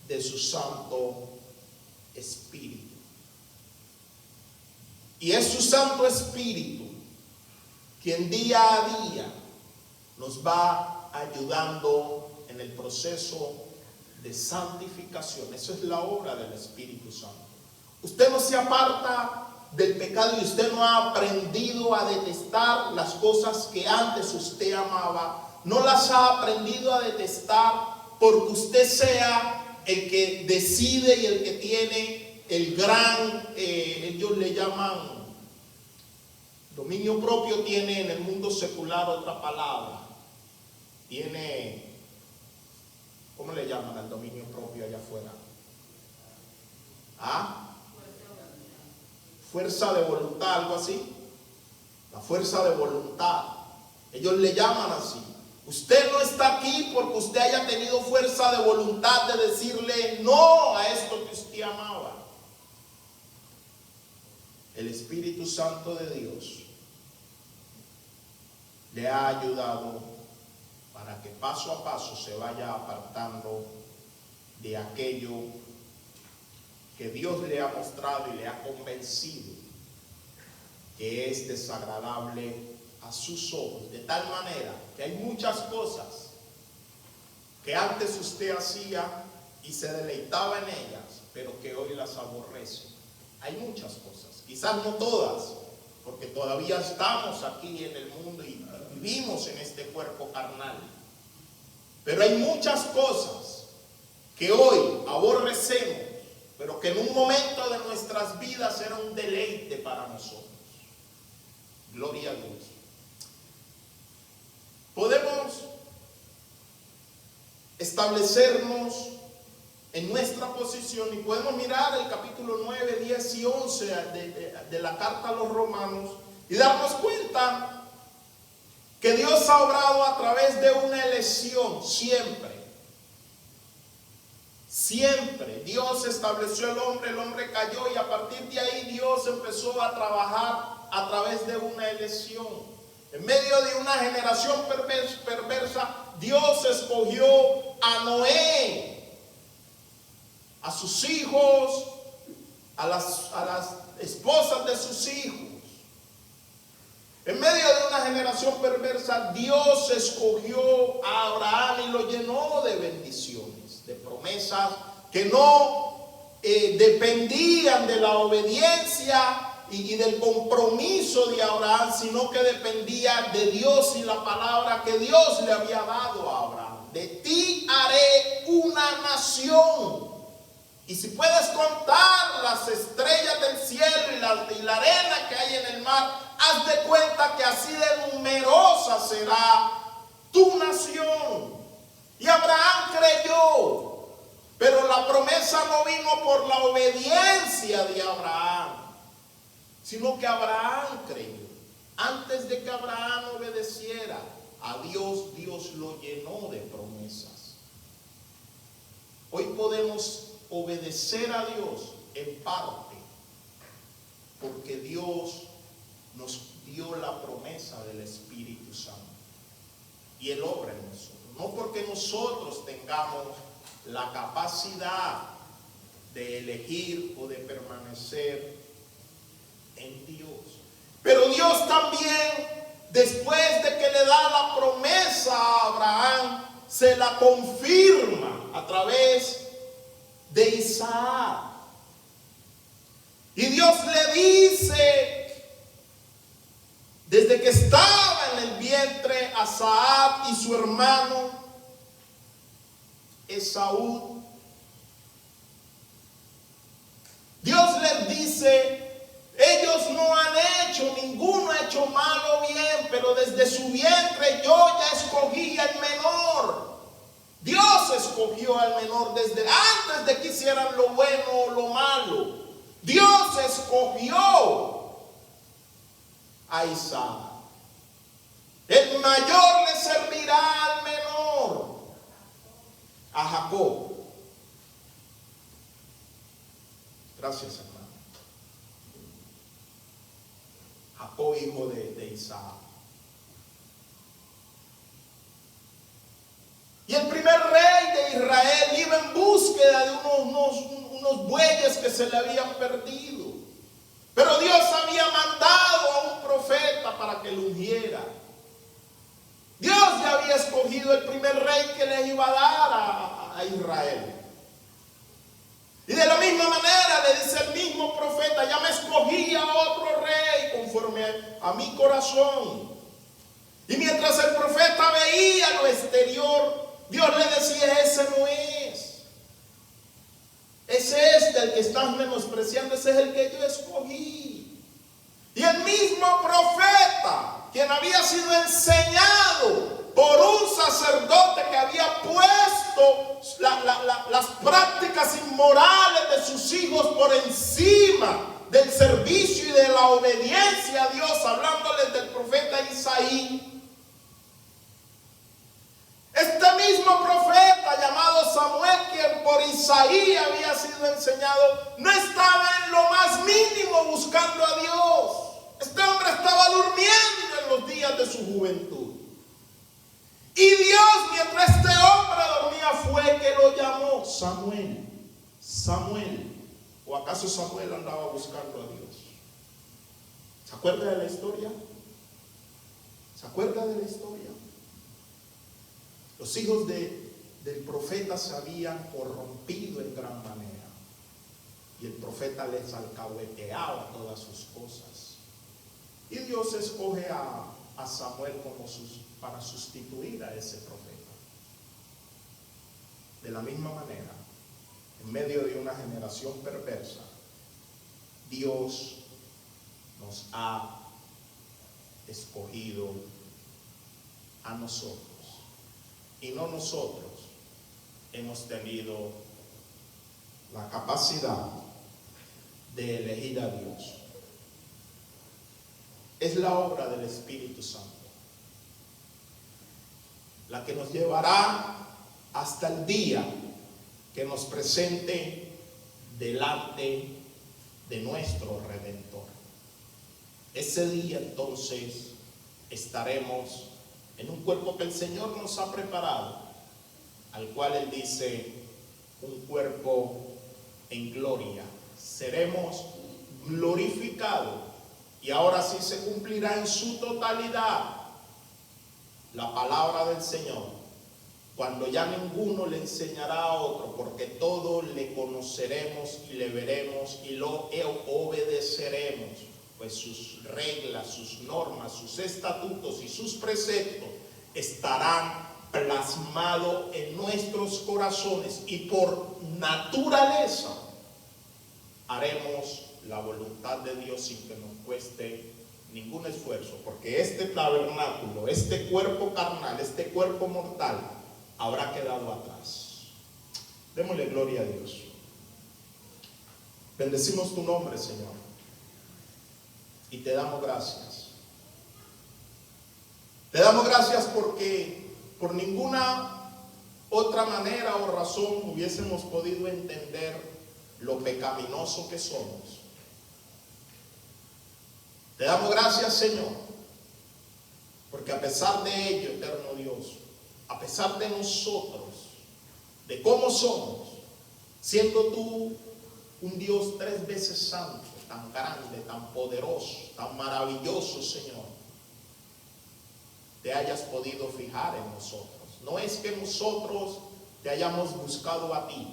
de su Santo Espíritu. Y es su Santo Espíritu quien día a día nos va ayudando en el proceso de santificación. Eso es la obra del Espíritu Santo. Usted no se aparta del pecado y usted no ha aprendido a detestar las cosas que antes usted amaba. No las ha aprendido a detestar porque usted sea el que decide y el que tiene el gran, ellos le llaman dominio propio. Tiene en el mundo secular otra palabra. Tiene, ¿cómo le llaman al dominio propio allá afuera? ¿Ah? Fuerza de voluntad, algo así. La fuerza de voluntad. Ellos le llaman así. Usted no está aquí porque usted haya tenido fuerza de voluntad de decirle no a esto que usted amaba. El Espíritu Santo de Dios le ha ayudado para que paso a paso se vaya apartando de aquello que Dios le ha mostrado y le ha convencido que es desagradable a sus ojos, de tal manera que hay muchas cosas que antes usted hacía y se deleitaba en ellas, pero que hoy las aborrece. Hay muchas cosas, quizás no todas, porque todavía estamos aquí en el mundo y vivimos en este cuerpo carnal, pero hay muchas cosas que hoy aborrecemos, pero que en un momento de nuestras vidas era un deleite para nosotros. Gloria a Dios. Podemos establecernos en nuestra posición y podemos mirar el capítulo 9, 10 y 11 de la carta a los Romanos y darnos cuenta que Dios ha obrado a través de una elección siempre. Siempre Dios estableció el hombre cayó y a partir de ahí Dios empezó a trabajar a través de una elección. En medio de una generación perversa, Dios escogió a Noé, a sus hijos, a las esposas de sus hijos. En medio de una generación perversa, Dios escogió a Abraham y lo llenó de bendiciones, de promesas que no dependían de la obediencia y del compromiso de Abraham, sino que dependía de Dios y la palabra que Dios le había dado a Abraham. De ti haré una nación. Y si puedes contar las estrellas del cielo y la arena que hay en el mar, haz de cuenta que así de numerosa será tu nación. Y Abraham creyó, pero la promesa no vino por la obediencia de Abraham, sino que Abraham creyó. Antes de que Abraham obedeciera a Dios, Dios lo llenó de promesas. Hoy podemos obedecer a Dios en parte, porque Dios nos dio la promesa del Espíritu Santo y Él obra en nosotros. No porque nosotros tengamos la capacidad de elegir o de permanecer en Dios, pero Dios también, después de que le da la promesa a Abraham, se la confirma a través de Isaac. Y Dios le dice, desde que estaba en el vientre, a Isaac y su hermano Esaú, Dios les dice: ellos no han hecho, ninguno ha hecho malo o bien, pero desde su vientre yo ya escogí al menor. Dios escogió al menor desde antes de que hicieran lo bueno o lo malo. Dios escogió a Isaac. El mayor le servirá al menor, a Jacob. Gracias, hermano. Jacob, hijo de Isaac. Y el primer rey de Israel iba en búsqueda de unos bueyes que se le habían perdido. Pero Dios había mandado a un profeta para que lo ungiera. Dios ya había escogido el primer rey que le iba a dar a Israel. Y de la misma manera le dice el mismo profeta: ya me escogí a otro rey conforme a mi corazón. Y mientras el profeta veía lo exterior, Dios le decía: ese no es. Ese es el que estás menospreciando, ese es el que yo escogí. Y el mismo profeta, quien había sido enseñado por un sacerdote que había puesto las prácticas inmorales de sus hijos por encima del servicio y de la obediencia a Dios, hablándoles del profeta Isaí. Este mismo profeta llamado Samuel, quien por Isaí había sido enseñado, no estaba en lo más mínimo buscando a Dios. Este hombre estaba durmiendo en los días de su juventud. Y Dios, mientras este hombre dormía, fue que lo llamó: Samuel, Samuel. ¿O acaso Samuel andaba buscando a Dios? ¿Se acuerda de la historia? ¿Se acuerda de la historia? Los hijos del profeta se habían corrompido en gran manera. Y el profeta les alcahueteaba todas sus cosas. Y Dios escoge a Samuel para sustituir a ese profeta. De la misma manera, en medio de una generación perversa, Dios nos ha escogido a nosotros. Y no nosotros hemos tenido la capacidad de elegir a Dios. Es la obra del Espíritu Santo la que nos llevará hasta el día que nos presente delante de nuestro Redentor. Ese día entonces estaremos en un cuerpo que el Señor nos ha preparado, al cual Él dice, un cuerpo en gloria. Seremos glorificados y ahora sí se cumplirá en su totalidad la palabra del Señor, cuando ya ninguno le enseñará a otro, porque todo le conoceremos y le veremos y lo obedeceremos, pues sus reglas, sus normas, sus estatutos y sus preceptos estarán plasmados en nuestros corazones y por naturaleza haremos la voluntad de Dios sin que nos cueste ningún esfuerzo, porque este tabernáculo, este cuerpo carnal, este cuerpo mortal habrá quedado atrás. Démosle gloria a Dios. Bendecimos tu nombre, Señor, y te damos gracias. Te damos gracias porque por ninguna otra manera o razón hubiésemos podido entender lo pecaminoso que somos. Te damos gracias, Señor, porque a pesar de ello, eterno Dios, a pesar de nosotros, de cómo somos, siendo tú un Dios 3 veces santo, tan grande, tan poderoso, tan maravilloso, Señor, te hayas podido fijar en nosotros. No es que nosotros te hayamos buscado a ti.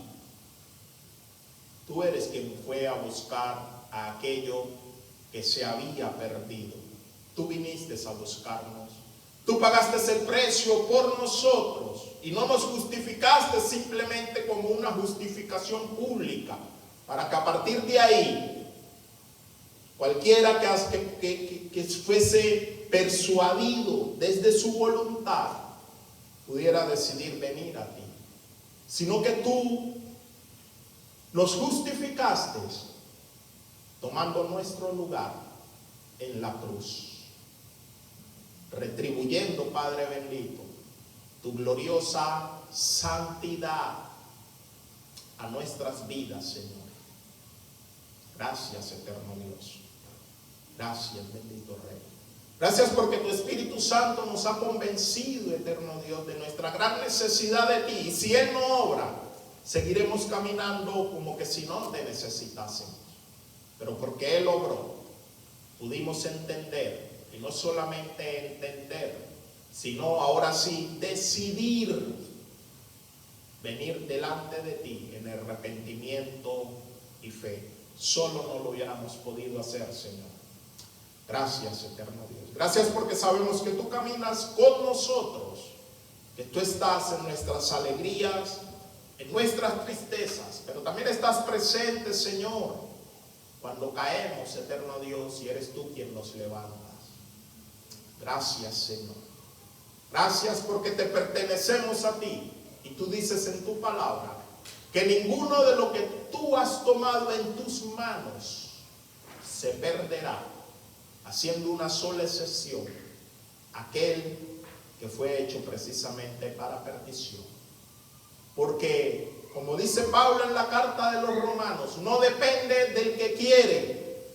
Tú eres quien fue a buscar a aquello que se había perdido. Tú viniste a buscarnos. Tú pagaste el precio por nosotros y no nos justificaste simplemente como una justificación pública, para que a partir de ahí cualquiera que fuese persuadido desde su voluntad pudiera decidir venir a ti, sino que tú nos justificaste tomando nuestro lugar en la cruz, retribuyendo, Padre bendito, tu gloriosa santidad a nuestras vidas, Señor. Gracias, eterno Dios. Gracias, bendito Rey. Gracias porque tu Espíritu Santo nos ha convencido, eterno Dios, de nuestra gran necesidad de ti. Y si Él no obra, seguiremos caminando como que si no te necesitásemos. Pero porque Él obró, pudimos entender, y no solamente entender, sino ahora sí decidir venir delante de ti en arrepentimiento y fe. Solo no lo hubiéramos podido hacer, Señor. Gracias, eterno Dios. Gracias porque sabemos que tú caminas con nosotros, que tú estás en nuestras alegrías, en nuestras tristezas, pero también estás presente, Señor, cuando caemos, eterno Dios, y eres tú quien nos levantas. Gracias, Señor. Gracias porque te pertenecemos a ti. Y tú dices en tu palabra que ninguno de lo que tú has tomado en tus manos se perderá, haciendo una sola excepción, aquel que fue hecho precisamente para perdición. Porque, como dice Pablo en la carta de los Romanos, no depende del que quiere,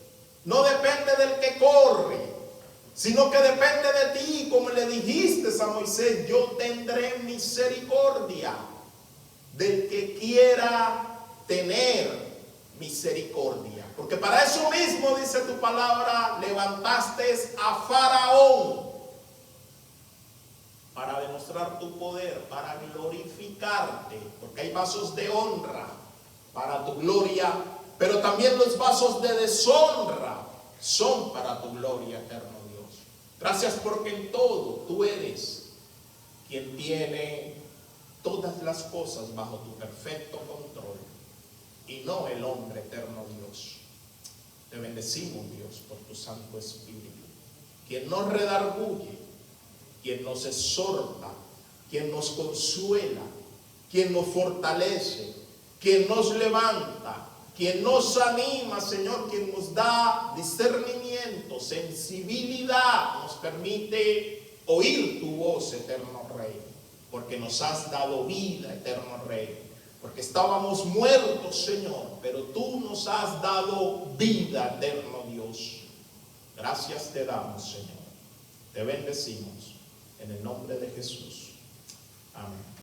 no depende del que corre, sino que depende de ti, como le dijiste a Moisés: yo tendré misericordia del que quiera tener misericordia. Porque para eso mismo, dice tu palabra, levantaste a Faraón para demostrar tu poder, para glorificarte, porque hay vasos de honra para tu gloria, pero también los vasos de deshonra son para tu gloria, eterno Dios. Gracias porque en todo tú eres quien tiene todas las cosas bajo tu perfecto control y no el hombre, eterno Dios. Te bendecimos, Dios, por tu Santo Espíritu, quien nos redarguye, quien nos exhorta, quien nos consuela, quien nos fortalece, quien nos levanta, quien nos anima, Señor, quien nos da discernimiento, sensibilidad, nos permite oír tu voz, eterno Rey, porque nos has dado vida, eterno Rey, porque estábamos muertos, Señor, pero tú nos has dado vida, eterno Dios. Gracias te damos, Señor. Te bendecimos en el nombre de Jesús. Amén.